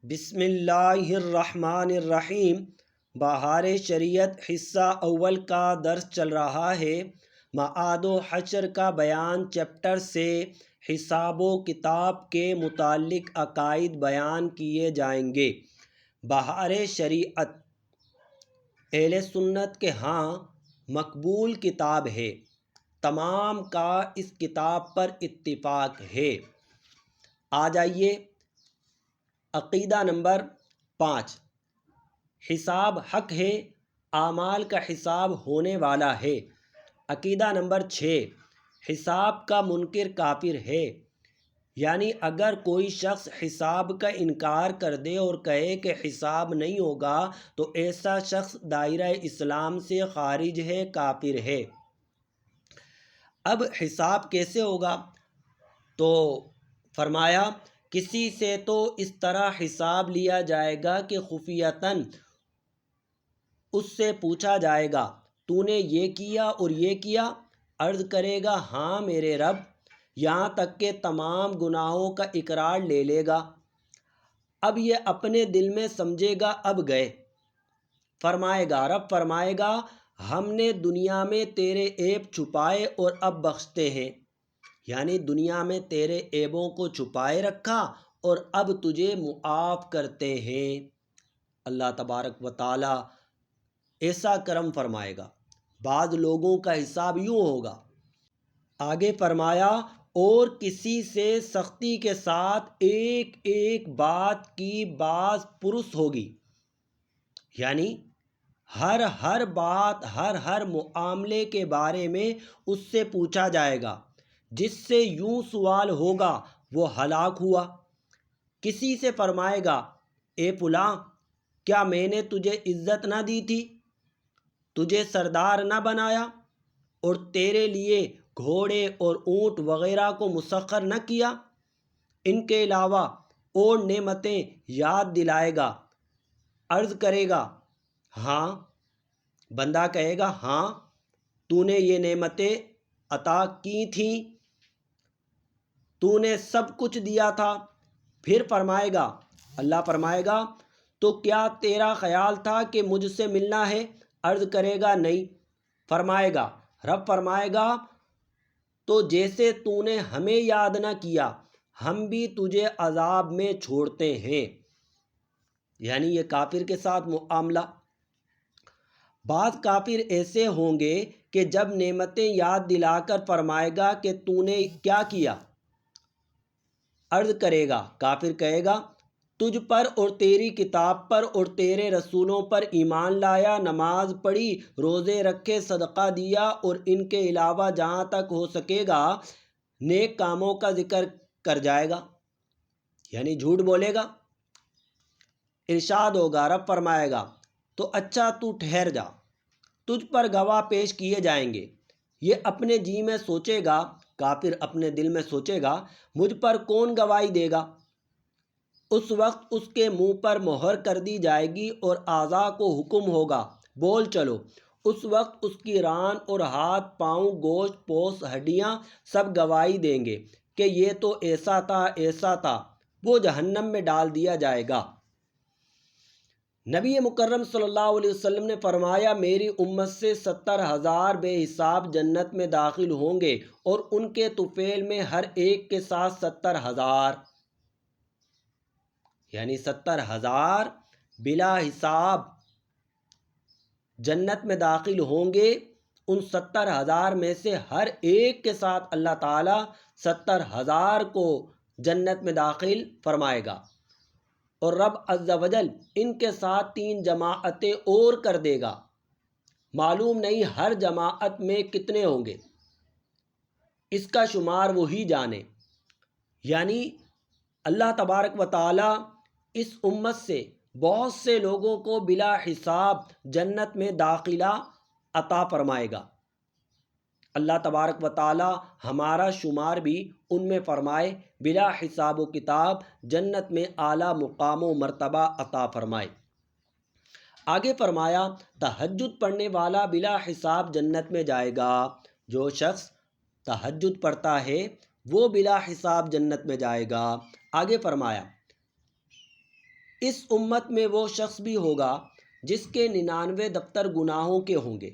بسم اللہ الرحمن الرحیم۔ بہار شریعت حصہ اول کا درس چل رہا ہے۔ معاد و حشر کا بیان چیپٹر سے حساب و کتاب کے متعلق عقائد بیان کیے جائیں گے۔ بہار شریعت اہل سنت کے ہاں مقبول کتاب ہے، تمام کا اس کتاب پر اتفاق ہے۔ آ جائیے عقیدہ نمبر 5، حساب حق ہے، اعمال کا حساب ہونے والا ہے۔ عقیدہ نمبر 6، حساب کا منکر کافر ہے، یعنی اگر کوئی شخص حساب کا انکار کر دے اور کہے کہ حساب نہیں ہوگا تو ایسا شخص دائرہ اسلام سے خارج ہے، کافر ہے۔ اب حساب کیسے ہوگا؟ تو فرمایا کسی سے تو اس طرح حساب لیا جائے گا کہ خفیتاً اس سے پوچھا جائے گا تو نے یہ کیا اور یہ کیا؟ عرض کرے گا ہاں میرے رب، یہاں تک کہ تمام گناہوں کا اقرار لے لے گا۔ اب یہ اپنے دل میں سمجھے گا اب گئے۔ رب فرمائے گا ہم نے دنیا میں تیرے عیب چھپائے اور اب بخشتے ہیں، یعنی دنیا میں تیرے عیبوں کو چھپائے رکھا اور اب تجھے معاف کرتے ہیں۔ اللہ تبارک و تعالی ایسا کرم فرمائے گا۔ بعض لوگوں کا حساب یوں ہوگا، آگے فرمایا اور کسی سے سختی کے ساتھ ایک ایک بات کی باز پرس ہوگی، یعنی ہر بات ہر معاملے کے بارے میں اس سے پوچھا جائے گا۔ جس سے یوں سوال ہوگا وہ ہلاک ہوا۔ کسی سے فرمائے گا اے فلاں، کیا میں نے تجھے عزت نہ دی تھی، تجھے سردار نہ بنایا اور تیرے لیے گھوڑے اور اونٹ وغیرہ کو مسخر نہ کیا؟ ان کے علاوہ اور نعمتیں یاد دلائے گا۔ عرض کرے گا ہاں، بندہ کہے گا ہاں تو نے یہ نعمتیں عطا کی تھیں، تو نے سب کچھ دیا تھا۔ پھر فرمائے گا، اللہ فرمائے گا تو کیا تیرا خیال تھا کہ مجھ سے ملنا ہے؟ عرض کرے گا نہیں۔ رب فرمائے گا تو جیسے تو نے ہمیں یاد نہ کیا ہم بھی تجھے عذاب میں چھوڑتے ہیں، یعنی یہ کافر کے ساتھ معاملہ۔ بعض کافر ایسے ہوں گے کہ جب نعمتیں یاد دلا کر فرمائے گا کہ تو نے کیا کیا؟ عرض کرے گا، کافر کہے گا تجھ پر اور تیری کتاب پر اور تیرے رسولوں پر ایمان لایا، نماز پڑھی، روزے رکھے، صدقہ دیا اور ان کے علاوہ جہاں تک ہو سکے گا نیک کاموں کا ذکر کر جائے گا، یعنی جھوٹ بولے گا۔ ارشاد ہوگا، رب فرمائے گا تو اچھا تو ٹھہر جا، تجھ پر گواہ پیش کیے جائیں گے۔ یہ اپنے جی میں سوچے گا، کافر اپنے دل میں سوچے گا مجھ پر کون گواہی دے گا؟ اس وقت اس کے منہ پر مہر کر دی جائے گی اور اعضاء کو حکم ہوگا بول چلو۔ اس وقت اس کی ران اور ہاتھ پاؤں، گوشت پوست، ہڈیاں سب گواہی دیں گے کہ یہ تو ایسا تھا ایسا تھا۔ وہ جہنم میں ڈال دیا جائے گا۔ نبی مکرم صلی اللہ علیہ وسلم نے فرمایا میری امت سے 70,000 بے حساب جنت میں داخل ہوں گے اور ان کے طفیل میں ہر ایک کے ساتھ 70,000، یعنی 70,000 بلا حساب جنت میں داخل ہوں گے۔ ان 70,000 میں سے ہر ایک کے ساتھ اللہ تعالیٰ 70,000 کو جنت میں داخل فرمائے گا، اور رب عز و جل ان کے ساتھ 3 جماعتیں اور کر دے گا۔ معلوم نہیں ہر جماعت میں کتنے ہوں گے، اس کا شمار وہی جانے۔ یعنی اللہ تبارک و تعالی اس امت سے بہت سے لوگوں کو بلا حساب جنت میں داخلہ عطا فرمائے گا۔ اللہ تبارک و تعالی ہمارا شمار بھی ان میں فرمائے، بلا حساب و کتاب جنت میں اعلیٰ مقام و مرتبہ عطا فرمائے۔ آگے فرمایا تہجد پڑھنے والا بلا حساب جنت میں جائے گا۔ جو شخص تہجد پڑھتا ہے وہ بلا حساب جنت میں جائے گا۔ آگے فرمایا اس امت میں وہ شخص بھی ہوگا جس کے 99 دفتر گناہوں کے ہوں گے،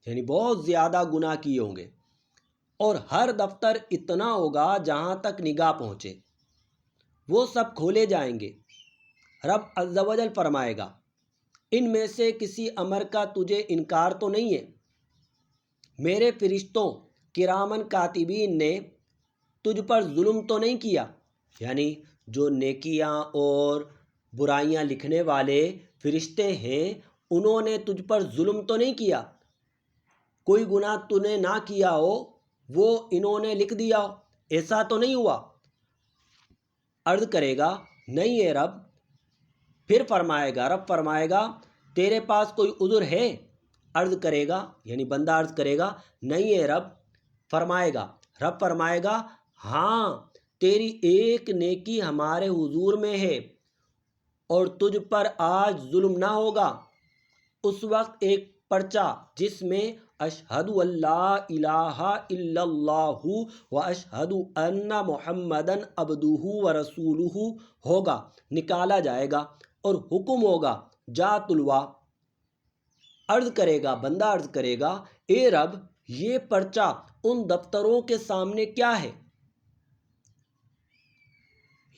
یعنی بہت زیادہ گناہ کیے ہوں گے، اور ہر دفتر اتنا ہوگا جہاں تک نگاہ پہنچے، وہ سب کھولے جائیں گے۔ رب عز و جل فرمائے گا، ان میں سے کسی امر کا تجھے انکار تو نہیں ہے؟ میرے فرشتوں کرامن کاتبین نے تجھ پر ظلم تو نہیں کیا؟ یعنی جو نیکیاں اور برائیاں لکھنے والے فرشتے ہیں، انہوں نے تجھ پر ظلم تو نہیں کیا؟ کوئی گناہ تو نے نہ کیا ہو، وہ انہوں نے لکھ دیا ہو، ایسا تو نہیں ہوا؟ عرض کرے گا نہیں ہے رب۔ پھر رب فرمائے گا تیرے پاس کوئی عذر ہے؟ عرض کرے گا، یعنی بندہ عرض کرے گا نہیں ہے رب۔ رب فرمائے گا ہاں، تیری ایک نیکی ہمارے حضور میں ہے اور تجھ پر آج ظلم نہ ہوگا۔ اس وقت ایک پرچہ جس میں اشہد اللہ الہ الا اللہ و اشہد ان محمدن عبدہ و رسولہ ہوگا نکالا جائے گا اور حکم ہوگا جا تلوا۔ بندہ عرض کرے گا اے رب، یہ پرچہ ان دفتروں کے سامنے کیا ہے؟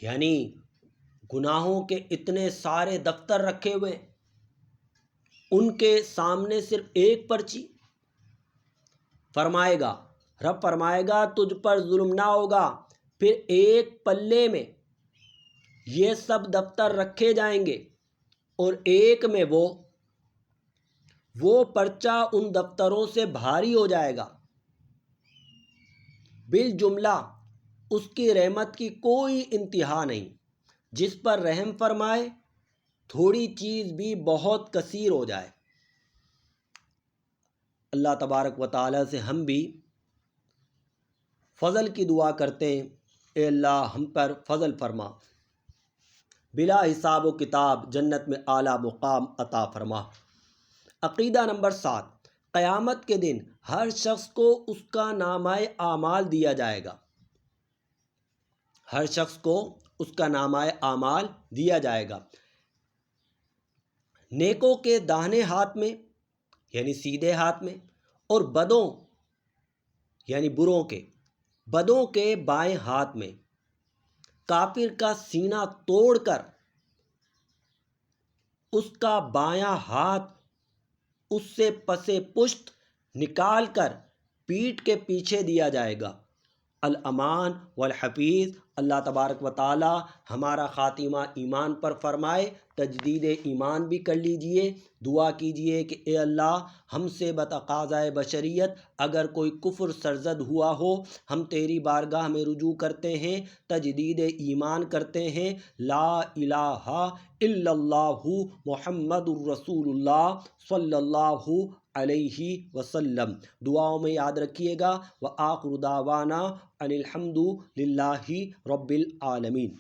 یعنی گناہوں کے اتنے سارے دفتر رکھے ہوئے، ان کے سامنے صرف ایک پرچی۔ رب فرمائے گا تجھ پر ظلم نہ ہوگا۔ پھر ایک پلے میں یہ سب دفتر رکھے جائیں گے اور ایک میں وہ پرچہ ان دفتروں سے بھاری ہو جائے گا۔ بالجملہ اس کی رحمت کی کوئی انتہا نہیں، جس پر رحم فرمائے تھوڑی چیز بھی بہت کثیر ہو جائے۔ اللہ تبارک و تعالیٰ سے ہم بھی فضل کی دعا کرتے ہیں، اے اللہ ہم پر فضل فرما، بلا حساب و کتاب جنت میں اعلیٰ مقام عطا فرما۔ عقیدہ نمبر 7، قیامت کے دن ہر شخص کو اس کا نامہ اعمال دیا جائے گا۔ ہر شخص کو اس کا نامہ اعمال دیا جائے گا، نیکوں کے داہنے ہاتھ میں یعنی سیدھے ہاتھ میں، اور بدوں یعنی بدوں کے بائیں ہاتھ میں۔ کافر کا سینہ توڑ کر اس کا بایاں ہاتھ اس سے پسے پشت نکال کر پیٹھ کے پیچھے دیا جائے گا۔ الامان والحفیظ، اللہ تبارک و تعالی ہمارا خاتمہ ایمان پر فرمائے۔ تجدید ایمان بھی کر لیجئے، دعا کیجئے کہ اے اللہ ہم سے بتقاضۂ بشریت اگر کوئی کفر سرزد ہوا ہو، ہم تیری بارگاہ میں رجوع کرتے ہیں، تجدید ایمان کرتے ہیں، لا الہ الا اللہ محمد الرسول اللہ صلی اللہ علیہ وسلم۔ دعاؤں میں یاد رکھیے گا۔ وآخر دعوانا ان الحمد للہ رب العالمین۔